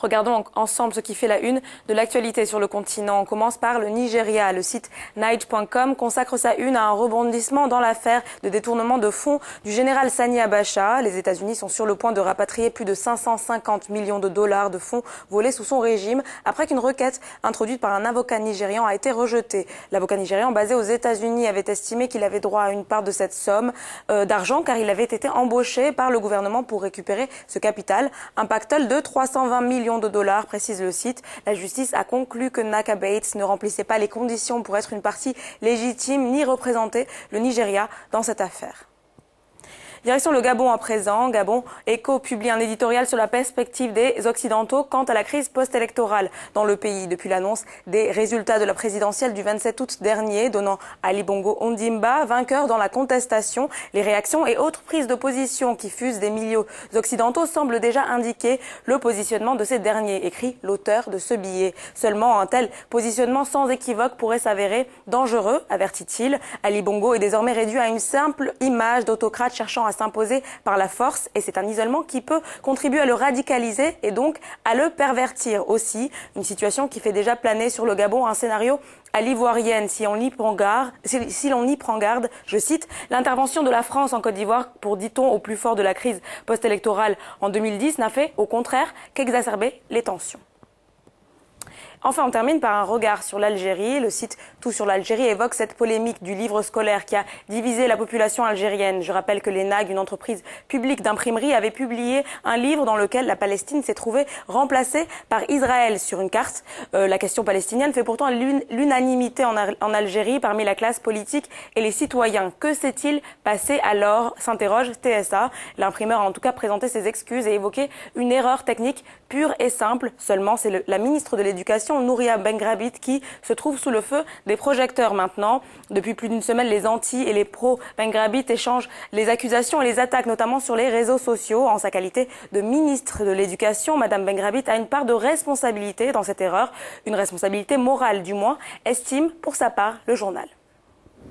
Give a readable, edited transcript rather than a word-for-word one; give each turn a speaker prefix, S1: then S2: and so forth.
S1: Regardons ensemble ce qui fait la une de l'actualité sur le continent. On commence par le Nigeria. Le site Niger.com consacre sa une à un rebondissement dans l'affaire de détournement de fonds du général Sani Abacha. Les États-Unis sont sur le point de rapatrier plus de 550 millions de dollars de fonds volés sous son régime après qu'une requête introduite par un avocat nigérian a été rejetée. L'avocat nigérian basé aux États-Unis avait estimé qu'il avait droit à une part de cette somme d'argent car il avait été embauché par le gouvernement pour récupérer ce capital. Un pactole de 320 millions de dollars, précise le site. La justice a conclu que Naka Bates ne remplissait pas les conditions pour être une partie légitime ni représenter le Nigeria dans cette affaire. Direction le Gabon à présent. Gabon Echo publie un éditorial sur la perspective des Occidentaux quant à la crise post-électorale dans le pays depuis l'annonce des résultats de la présidentielle du 27 août dernier, donnant Ali Bongo Ondimba vainqueur dans la contestation. Les réactions et autres prises de position qui fusent des milieux occidentaux semblent déjà indiquer le positionnement de ces derniers, écrit l'auteur de ce billet. Seulement, un tel positionnement sans équivoque pourrait s'avérer dangereux, avertit-il. Ali Bongo est désormais réduit à une simple image d'autocrate cherchant à s'imposer par la force et c'est un isolement qui peut contribuer à le radicaliser et donc à le pervertir aussi. Une situation qui fait déjà planer sur le Gabon un scénario à l'ivoirienne si l'on y prend garde, je cite, l'intervention de la France en Côte d'Ivoire pour, dit-on, au plus fort de la crise post-électorale en 2010 n'a fait au contraire qu'exacerber les tensions. Enfin, on termine par un regard sur l'Algérie. Le site Tout sur l'Algérie évoque cette polémique du livre scolaire qui a divisé la population algérienne. Je rappelle que l'ENAG, une entreprise publique d'imprimerie, avait publié un livre dans lequel la Palestine s'est trouvée remplacée par Israël sur une carte. La question palestinienne fait pourtant l'unanimité en Algérie parmi la classe politique et les citoyens. Que s'est-il passé alors, s'interroge TSA. L'imprimeur a en tout cas présenté ses excuses et évoqué une erreur technique pure et simple. Seulement, c'est la ministre de l'Éducation, Nouria Bengrabit, qui se trouve sous le feu des projecteurs maintenant. Depuis plus d'une semaine, les anti et les pro-Bengrabit échangent les accusations et les attaques, notamment sur les réseaux sociaux. En sa qualité de ministre de l'Éducation, Madame Bengrabit a une part de responsabilité dans cette erreur, une responsabilité morale du moins, estime pour sa part le journal.